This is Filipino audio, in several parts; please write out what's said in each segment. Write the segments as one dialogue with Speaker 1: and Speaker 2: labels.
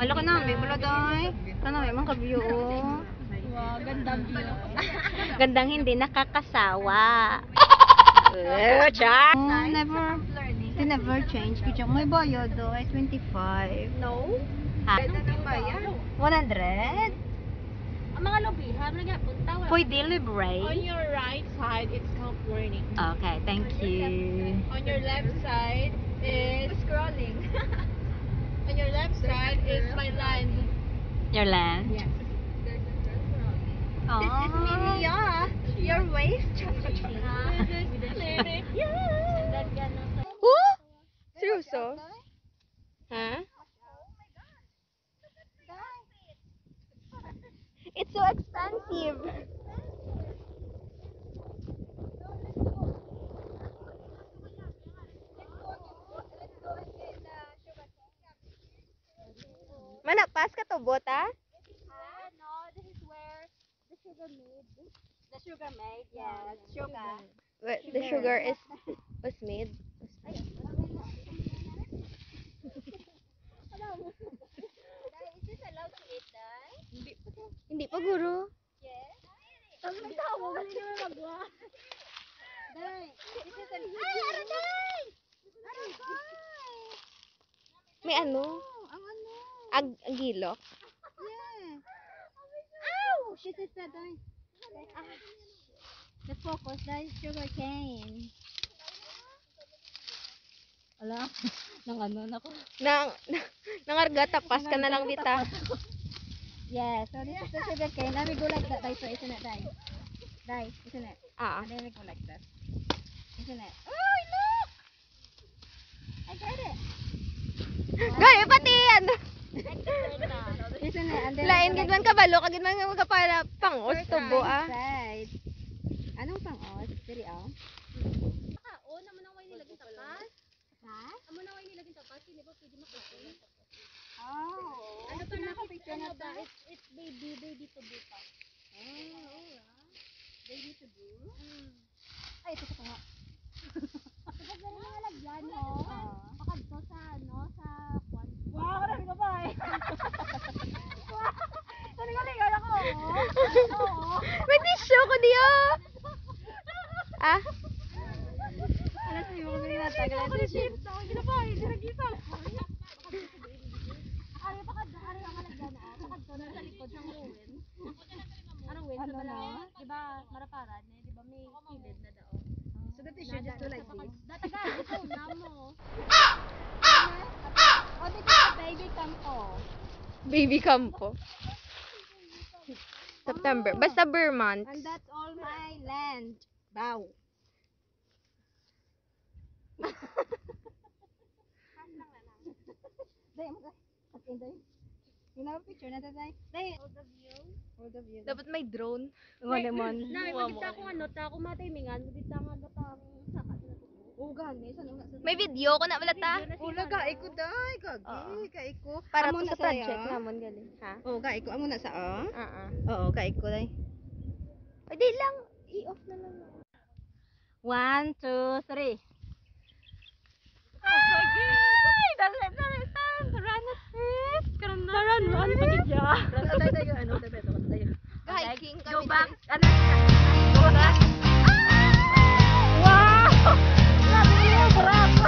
Speaker 1: Hala ka namin, wala dahi. Hala namin, mga kabyo.
Speaker 2: Wow, gandang view.
Speaker 1: Gandang hindi nakakasawa. Cha! Never change. Kaya may bayad do ay 25.
Speaker 2: No?
Speaker 1: Ha?
Speaker 2: Ganda ng bayan.
Speaker 1: 100?
Speaker 2: Ang mga lobihan, nagapunta.
Speaker 1: Pwede libre.
Speaker 2: On your right side, it's Camp Learning.
Speaker 1: Okay, thank you.
Speaker 2: On your left side is scrolling. On your left side is my land.
Speaker 1: Your land?
Speaker 2: Yes.
Speaker 1: Oh.
Speaker 2: This is Milia. Your waist.
Speaker 1: Oh! Seryoso? Ha? It's so expensive. Manapas ka to, bota?
Speaker 2: No, this is where the sugar made.
Speaker 1: The sugar made, yes. Sugar.
Speaker 3: The sugar was made.
Speaker 2: Is this allowed to eat, Dai?
Speaker 3: Hindi pa, guro.
Speaker 2: Yes. Tapos may tao mo, galing naman magwa. Dai, this is an... Ay, Aray!
Speaker 3: May ano?
Speaker 2: Ang ano?
Speaker 3: Agilok.
Speaker 2: Yeah. Ow! This is the Dai. The focus, Dai, sugar cane. Ala, nang ano na ko.
Speaker 3: Nangarga, tapas ka na lang, bita.
Speaker 2: Yeah, so this is the sugar cane. Let me go like that, Dai, so isn't it, Dai? Dai, isn't it?
Speaker 3: Ah.
Speaker 2: And then we go like that. Isn't it? Oh, look! I got it.
Speaker 3: Gaya, pati yan!
Speaker 2: Isn't it? And then
Speaker 3: Lain,
Speaker 2: we go
Speaker 3: gid man
Speaker 2: like
Speaker 3: kabalo, kagid man nga para pang-os, tubo, ah.
Speaker 2: side. Anong pang-os? Diri, oh.
Speaker 4: Oo, naman ang way nilagay sa tapas.
Speaker 2: Ha?
Speaker 4: Amo na way nilagay sa tapas, hindi ba pwede makapin?
Speaker 2: Oh.
Speaker 4: Ano pa
Speaker 2: nakapicture na
Speaker 4: ba?
Speaker 2: to?
Speaker 4: It's baby to be pa.
Speaker 2: Baby to do? Ay, ito ko nga.
Speaker 4: Kapag ganun mga lagyan, no? Pakadto sa, ano, sa kwan.
Speaker 2: Wow, karami ka pa eh. Galing-galing ako. Oo.
Speaker 3: May tissue ko diyo! Ah?
Speaker 2: Alas mo yung mga natagal. Ako ni Chief. Ako ginapay. Diragisa.
Speaker 4: Ari, pakadto, ari ang lagyan, ah. Pakadto na sa likod ng ruin. Ano ruin? Sa bala, di ba, maraparan, eh, di ba, may kilid na daw.
Speaker 2: So the tissue just go like this.
Speaker 4: Datagal, ito, na mo.
Speaker 2: Oh, this is the baby campo.
Speaker 3: Baby campo. September. Basta Burr months.
Speaker 2: And that's all my land. Bow. Day, mo ka. At in day. You know picture na day. Day. All the view.
Speaker 3: Dapat may drone.
Speaker 2: Ano naman?
Speaker 4: Na, magdita ko ano, ta ko matimingan, magdita nga gatang sakat na to.
Speaker 2: Oh, gani. Saan nga?
Speaker 3: May video ko na wala ta.
Speaker 2: Oh, laga ko day. Kagi. Kaiko.
Speaker 3: Para
Speaker 2: Amo
Speaker 3: to
Speaker 2: na
Speaker 3: sa project
Speaker 2: sa'yo.
Speaker 3: namon gali. Ha?
Speaker 2: Oh, kaiko. Amo na sa
Speaker 3: Ah.
Speaker 2: Oo, kaiko day.
Speaker 3: Pwede lang. I-off na lang.
Speaker 1: 1, 2, 3.
Speaker 3: Run, pagidya.
Speaker 2: Tayo, ano, tayo.
Speaker 3: Hiking kami.
Speaker 1: Go back.
Speaker 3: dito.
Speaker 1: Ano? Go back.
Speaker 3: Wow! Grabe yung bravo.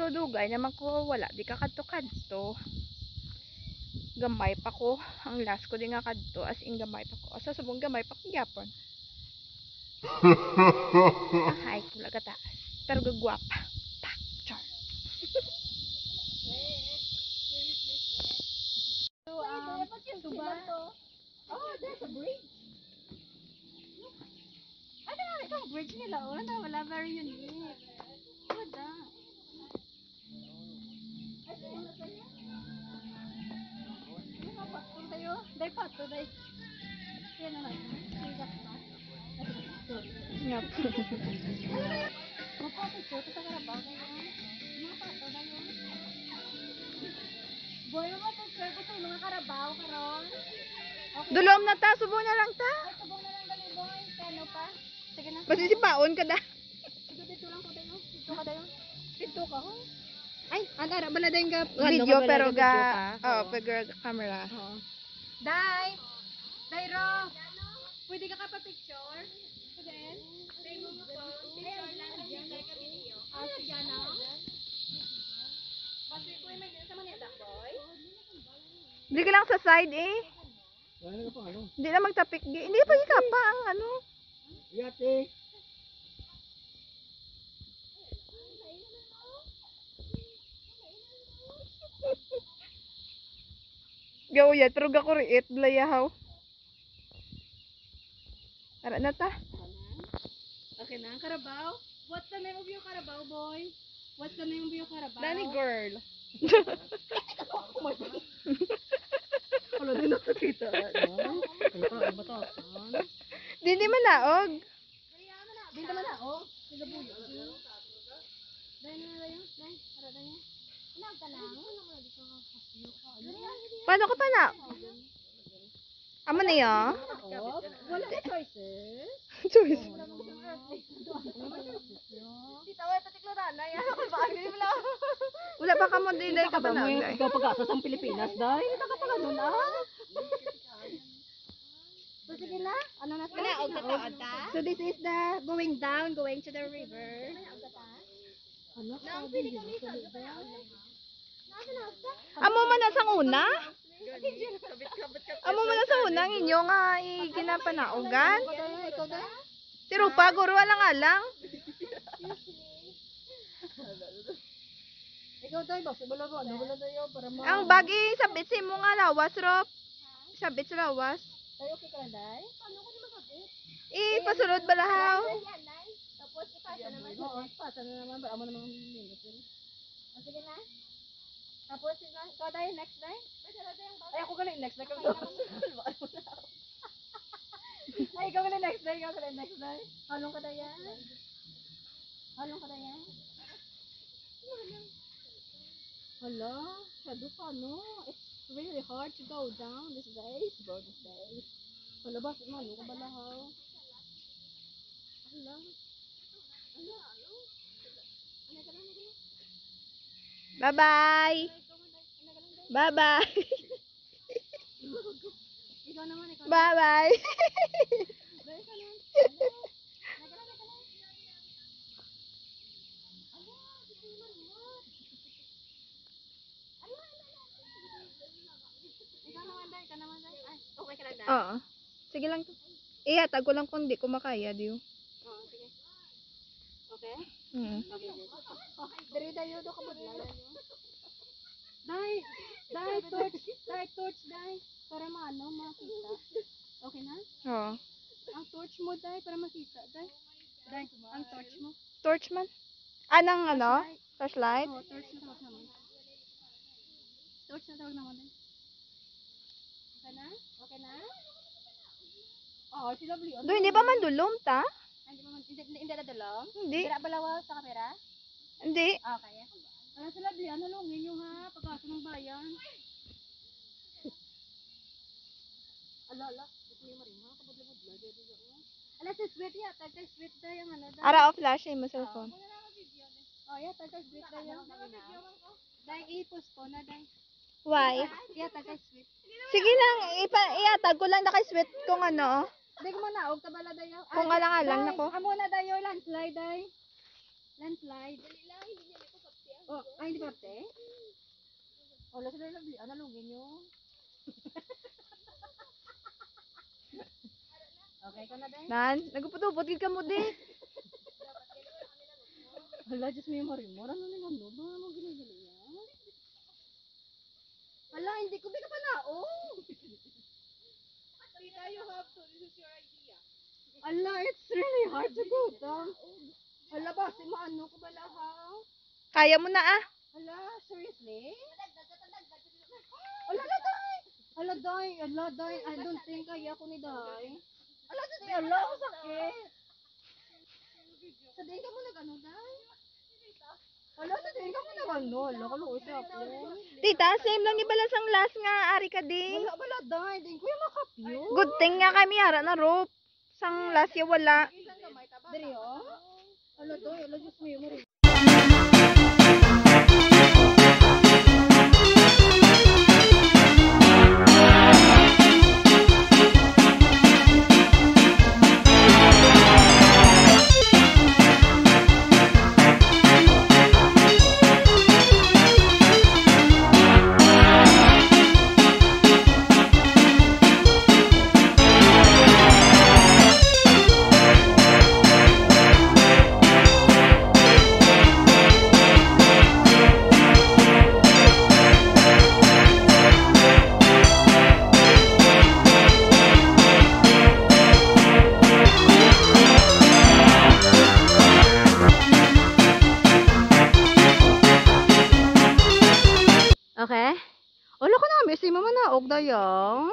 Speaker 3: dugay naman ko wala di ka kadto-kadto. Gamay pa ko. Ang last ko di nga kadto as in gamay pa ko. Asa subong gamay pa ko gyapon. Ay, kula ka taas. Pero gagwapa. Tak, char.
Speaker 1: Ito ba? Oh, there's a bridge. Ano nga itong bridge nila? Oh, wala, very unique. Wala. Pato tayo. Day pato, day. Yan na natin. Sigat pa.
Speaker 3: Ngap.
Speaker 1: Mapapicture ko sa karabaw na yun. Mga pato na yun. Boy, mapapicture ko sa mga karabaw, karon.
Speaker 3: Dulom na ta, subo na lang ta.
Speaker 1: Ay, subong na lang dali, boy. Kano pa? Sige na.
Speaker 3: Basta si baon ka da.
Speaker 1: Dito lang ko tayo. Dito ka tayo. Dito ka, ho. Ay, ana, bala din ka.
Speaker 3: Video pero ga, oh, pag camera.
Speaker 1: Day! Dayro! Pwede ka pa-picture? Pwede? Picture lang. Video. Ah, sige na. Kasi kung may sa Manila, boy.
Speaker 3: Hindi ka lang sa side eh. Hindi na magtapik. Hindi pa ka pa ang ano.
Speaker 5: Yate.
Speaker 3: Gawiyat, pero gakuriit, layahaw. Tara na ta.
Speaker 1: Okay na, Carabao. What's the name of your Carabao, boy? What's the name of your Carabao?
Speaker 3: Danny girl.
Speaker 5: Wala din nakakita. Ano ba to?
Speaker 3: Hindi man naog.
Speaker 1: Di naman na, oh. Sige, boy. Dahil na tayo. Dahil, para tayo. Inag ka lang.
Speaker 3: Paano ka pa na? Amo na yun?
Speaker 1: Wala ka choices.
Speaker 3: Choice.
Speaker 1: Tita, wala tatikloran na yan. Ako ba? Hindi mo lang.
Speaker 3: Wala pa ka mo din ka pa na.
Speaker 5: Ikaw pag-asa sa Pilipinas, dahil. Hindi ka pala doon,
Speaker 1: So, sige na. Ano na sa? So, this is the going down, going to the river. Ano? Pwede kami sa
Speaker 3: Amo man na sa una? Amo man na sa una ang inyo nga ginapanaogan.
Speaker 1: Ikaw da?
Speaker 3: Si Rupa, guro wala lang.
Speaker 1: Ikaw da, boss. Wala ba? Wala tayo para ma...
Speaker 3: Ang bagi sabit si mo nga lawas, Rop. Sabit sa lawas.
Speaker 1: Tayo okay ka na, Day? Paano ko naman sabit?
Speaker 3: Pasulod balahaw.
Speaker 1: Tapos ipasa naman. Oo, ipasa na naman. Amo naman minutes. Sige na. Tapos ikaw Day, next Day? Ay, ako galing next Day. Ay, ikaw galing next Day. Ikaw galing next Day. Halong ka Day yan? Halong ka Day yan? Hala, shadow pa, no? It's really hard to go down these days. Go these days. Hala ba, ano ka ba lahaw? Hala. Hala, ano? Ano ka lang,
Speaker 3: Bye-bye. Bye-bye.
Speaker 1: ikaw naman, ikaw naman.
Speaker 3: Bye-bye.
Speaker 1: Dahil ka naman. Ikaw naman, Day. Ikaw naman, Day. Ay, okay ka lang, Day.
Speaker 3: Oo. Sige lang. Ihatag ko lang kung di ko makaya, diyo.
Speaker 1: Oo, sige. Okay?
Speaker 3: Hmm.
Speaker 1: Dari tayo do ka maglalaro. Dai torch, dai. Para maano, makita. Okay na?
Speaker 3: Oo.
Speaker 1: Ang torch mo, dai, para makita, dai. Dai, ang torch mo.
Speaker 3: Torch man. Anang ano? Flashlight?
Speaker 1: Oo, torch na tawag naman. Torch na tawag naman, dai. Okay na? Okay na? Oo, si Lovely.
Speaker 3: Do, hindi pa man dulom, ta?
Speaker 1: Ay, hindi na dalong?
Speaker 3: Hindi.
Speaker 1: Hindi na balawa sa kamera?
Speaker 3: Hindi.
Speaker 1: Okay. Ano si Lovely? Ano lungin nyo ha? Pagkaso ng bayan. Ala. Ito yung maring ha? Kabadla-badla. Ala, si Sweet ya. Tagkay Sweet da yung ano da.
Speaker 3: Ara, flash mo cellphone.
Speaker 1: Oh, ya. Tagkay Sweet da yung. Dahil i-post ko na dahil.
Speaker 3: Why?
Speaker 1: Ya, tagkay Sweet.
Speaker 3: Sige lang, iatag ko lang na kay sweet kung ano.
Speaker 1: Dahil ko manaog ka bala dayo.
Speaker 3: Kung alang-alang na ko.
Speaker 1: Amo na dayo, landslide day. Landslide. Oh, ay, hindi parte? Wala sila nalugin nyo. Okay ka na, Day?
Speaker 3: Nan, nagupot-upot gid ka mo di.
Speaker 1: Hala, Diyos mo yung marimor. Ano nila, no? Ba mo ginigili yan? Hala, hindi ko ka pa naong. Tita, you have to. This is your idea. Hala, it's really hard to go down. Hala, basi maano ko ba lahaw?
Speaker 3: Kaya mo na ah.
Speaker 1: Hala, seriously? Hala, Day! Hala, Day! Hala, Day! I don't think kaya ko ni Day. Hala, Day! Hala, ako sakit! Sabihin ka mo nag-ano, Day? Hala, sabihin ka mo nag-ano. Hala, kaluoy siya ako.
Speaker 3: Tita, same lang ni balas ang last nga ari ka ding.
Speaker 1: Wala, Day! Di ko yung makapyo.
Speaker 3: Good thing nga kami hara na rope. Sang last ya wala.
Speaker 1: Dari, oh? Hala, Day! Hala, Diyos mo yung marimor. Okay? Wala ko na, may si mama na, og dayang.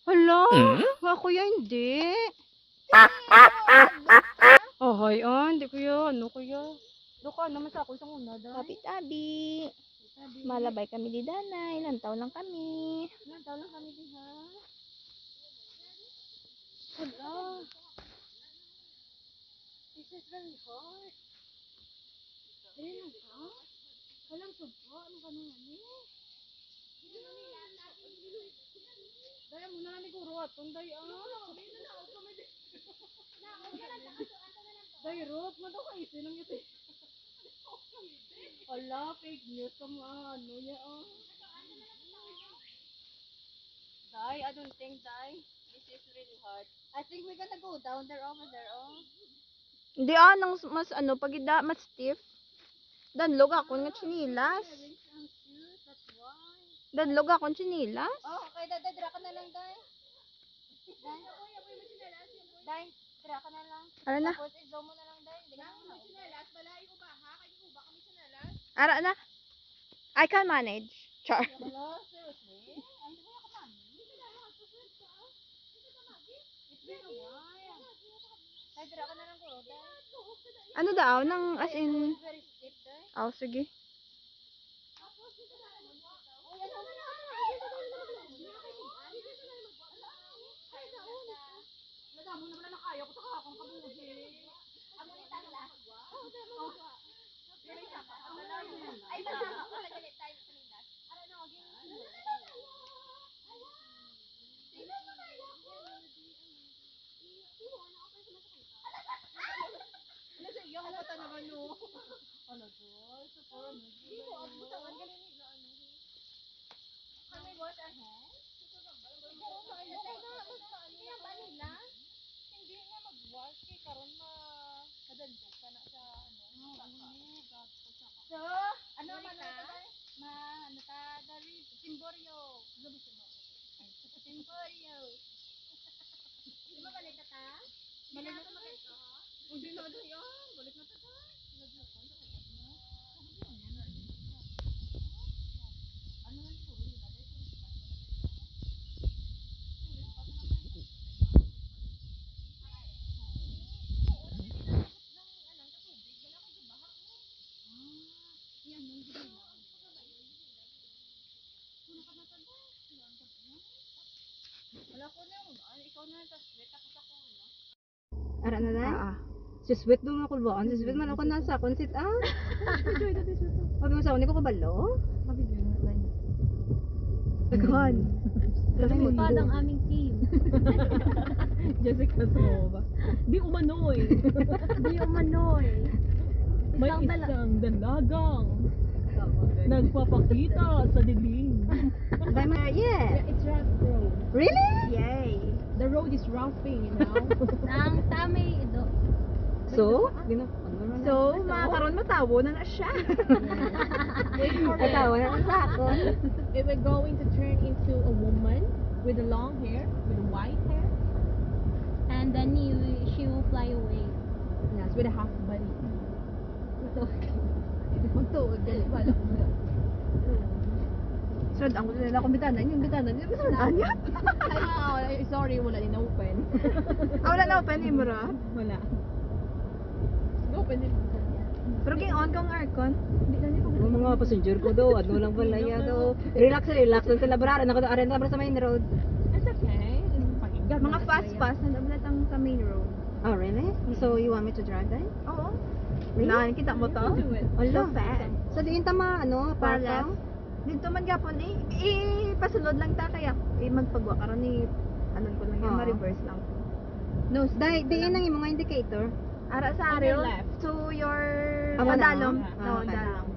Speaker 1: Hala, ako yan, hindi. Oh, hay, hindi kuya, ano kuya? Doka naman sa ako isang una, Day.
Speaker 3: Tabi-tabi. Malabay kami di Danay. Ilang taon lang kami.
Speaker 1: Ilan taon lang kami din, ha? Hala. This is very hard. Dali lang ka? Walang subo. Ano ka nung ano? Daya mo na ni Guro at kung daya. Daya Ruth, madaw ka isi lang ito. Hala, fake news ka mo ano niya Day, I don't think, Day. This is really hard. I think we're gonna go down there over there,
Speaker 3: Hindi nang mas ano, pagida, mas stiff. Danlog ako nga chinilas. Danlog ako chinilas.
Speaker 1: Oh, okay, Day, dira ka na lang, Day. Day, dira ka na lang.
Speaker 3: Ara na.
Speaker 1: Tapos, i-zoom mo na lang, Day. Hindi ka na sinalas. Balay ko ba, ha? Kayo ba kami sinalas?
Speaker 3: Ara na. I can manage. Char.
Speaker 1: Hello, seriously? Ay, hindi ko nakapani. Hindi ka na magsusunod ka. Hindi ka magi. It's been a while. Day, dira ka na lang, Guro, Day.
Speaker 3: Ano daw? Nang as in...
Speaker 1: Very steep, Day.
Speaker 3: Oh, sige.
Speaker 1: So, ano man na ano ta dari Simborio. Simborio. Di ba balik ka ta? Balik na ta. Hindi na daw yan. Balik na ta. Wala ko na yun. Ikaw na sa sweat ako sa kuno. Ara na na? Si sweat do nga kulbaan. Si sweet man ako nasa konsit Sabi mo sa ako, hindi ko kabalo. Naghan.
Speaker 4: Pa ng aming team.
Speaker 5: Jessica Smova. Di umanoy.
Speaker 4: Di umanoy.
Speaker 5: May isang dalagang nagpapakita sa dilim.
Speaker 1: By my, yeah.
Speaker 5: It's rough road.
Speaker 1: Really?
Speaker 5: Yay! The road is roughing, you know?
Speaker 4: Ang tami ido.
Speaker 1: So?
Speaker 3: So, makakaroon matawo na siya.
Speaker 1: Katawa na sa akon.
Speaker 5: If we're going to turn into a woman with a long hair, with white hair,
Speaker 4: And then she will fly away.
Speaker 5: yes, with a half body. Magtuwag ka, wala ko na.
Speaker 3: Sunod ang nila akong bitanan. Yung bitanan niya, sunod niya.
Speaker 5: Ay, sorry, wala din open.
Speaker 3: Wala na open yung mura.
Speaker 5: Wala. Open din.
Speaker 3: Pero king on kong aircon.
Speaker 1: Yung mga passenger ko daw, ano lang balaya daw. Relax, relax. Doon sa labraran ako daw, arin na sa main road.
Speaker 5: It's okay. Pakinggan.
Speaker 3: Mga fast pass na dapat ang sa main road.
Speaker 1: Oh, really? So, you want me to drive then?
Speaker 3: Oo.
Speaker 1: Really?
Speaker 3: Nakikita mo to?
Speaker 5: Do it.
Speaker 1: Hello.
Speaker 3: So fast.
Speaker 1: So, diin tama, ano,
Speaker 3: Para
Speaker 1: parang?
Speaker 3: Dito man gapon pasulod lang ta kaya magpagwa karon ni anon ko lang yan,
Speaker 1: Oo.
Speaker 3: ma-reverse lang.
Speaker 1: No, diin ang imong indicator.
Speaker 3: Ara sa
Speaker 5: On your
Speaker 3: areo
Speaker 5: left.
Speaker 3: to your
Speaker 1: Amo na,
Speaker 3: dalom.
Speaker 1: oh?
Speaker 3: No,
Speaker 1: Okay.
Speaker 3: dalom.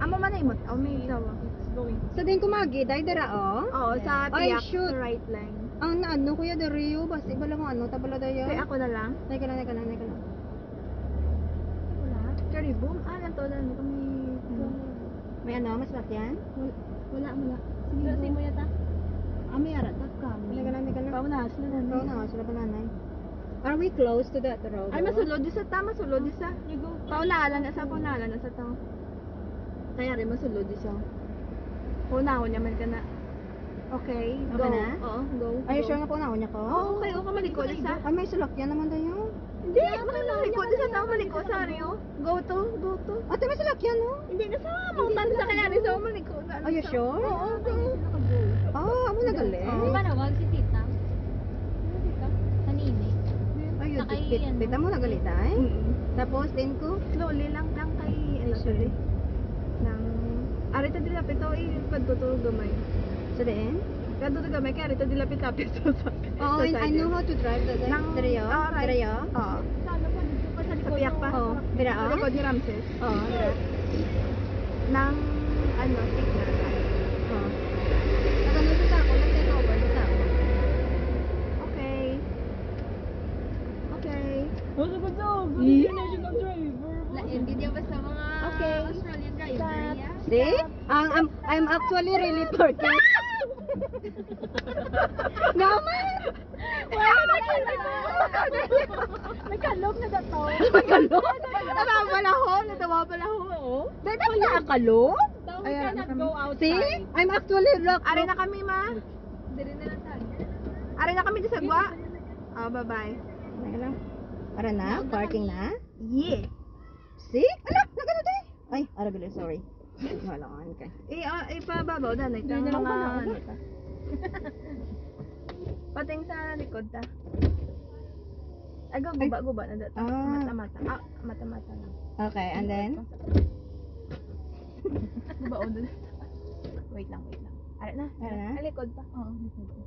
Speaker 3: Amo man ay mo. Oh, may dawa.
Speaker 5: It's going.
Speaker 1: So, diin kumagi, dahil dira, oh.
Speaker 3: Oo, sa
Speaker 1: Ay,
Speaker 3: tiyak
Speaker 1: shoot.
Speaker 3: sa right lane.
Speaker 1: Ang naano, kuya, Dario, basta iba lang ang ano, tabala dayo.
Speaker 3: Kaya ako na lang.
Speaker 1: Neka lang.
Speaker 3: Wala. Cherry boom. Lang to lang kami.
Speaker 1: May ano, mas lakyan?
Speaker 5: Wala. Sige mo yata. May arat ka.
Speaker 1: Neka lang.
Speaker 3: Paunas na
Speaker 1: Oo na, sila pa nanay. Are we close to that road?
Speaker 3: Ay, masulod di sa ta, masulod di sa. Paunalan na sa ta. Kaya rin masulod di sa. Punahon niya man ka na. Okay, go.
Speaker 1: Okay na?
Speaker 3: Oo, go.
Speaker 1: Are you
Speaker 3: go.
Speaker 1: sure nga po na niya ko?
Speaker 3: Oo, okay, okay, maliko di sa.
Speaker 1: Ay, may sulakyan naman dayo.
Speaker 3: Hindi, maliko di sa tao, maliko sa Rio. Go to.
Speaker 1: Ate, may sulakyan, no?
Speaker 3: Hindi na sa mountain sa kaya rin sa maliko.
Speaker 1: Are you sure?
Speaker 3: Oo, go.
Speaker 1: Oh, amo na gali.
Speaker 4: Di ba nawag si tita? Kanini.
Speaker 1: Ayun,
Speaker 4: Sakay yan, no?
Speaker 1: pita mo na gali dai. Tapos, din ko.
Speaker 3: Slowly lang kay, ano,
Speaker 1: sorry.
Speaker 3: Nang, arita dilapit to, padto gamay.
Speaker 1: So, din?
Speaker 3: Kadto gamay, kaya arita dilapit-lapit sa
Speaker 1: Oh, I know how to drive the Dario. Dario?
Speaker 3: Oo. Sa piyak pa.
Speaker 1: Oh, dira,
Speaker 3: Sa likod ni Ramses.
Speaker 1: Oh, dira.
Speaker 3: Nang, ano, signal.
Speaker 1: Oh. Nagano sa ako, nag-take over sa ako.
Speaker 3: Okay.
Speaker 5: Oh, sa job.
Speaker 1: Yeah.
Speaker 5: International driver.
Speaker 4: Video ba sa mga
Speaker 3: Okay.
Speaker 4: Australian driver? Yeah?
Speaker 1: See? I'm actually really parking. Naman!
Speaker 3: Nagkalog na dato.
Speaker 1: Magkalog?
Speaker 3: Natawa pala ho, oh.
Speaker 1: Dahil ako nakakalog?
Speaker 5: So we
Speaker 3: Ayan,
Speaker 5: cannot
Speaker 3: kami.
Speaker 5: go outside.
Speaker 1: See? I'm actually locked.
Speaker 3: Ari na kami, ma.
Speaker 4: Dili na lang tayo.
Speaker 3: Ari na kami di sa gwa. Oh, bye-bye.
Speaker 1: Teka lang. Para na? Parking na?
Speaker 3: Yeah.
Speaker 1: See? Ala! Nagano tayo? Ay, arabili, sorry. Wala ka. Okay.
Speaker 3: Ipababaw na. Ito
Speaker 1: Ganyan
Speaker 3: mga,
Speaker 1: ba na?
Speaker 3: ano ta. Pating sa likod ta. Ay, guba na dito.
Speaker 1: Ah.
Speaker 3: Mata-mata. Mata-mata lang.
Speaker 1: Okay, and then?
Speaker 3: Guba o doon. Wait lang. Ari na.
Speaker 1: Ari na?
Speaker 3: Ay, likod pa. Oo, likod pa.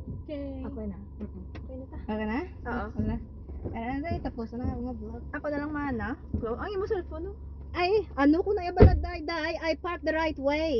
Speaker 5: Okay.
Speaker 3: Ako na. Okay na ta.
Speaker 1: Okay na?
Speaker 3: Oo.
Speaker 1: Wala. Ano na, tapos na nga vlog.
Speaker 3: Ako na lang mana. Ang imo cellphone, no?
Speaker 1: Ay, ano ko na ibalad, day, I park the right way.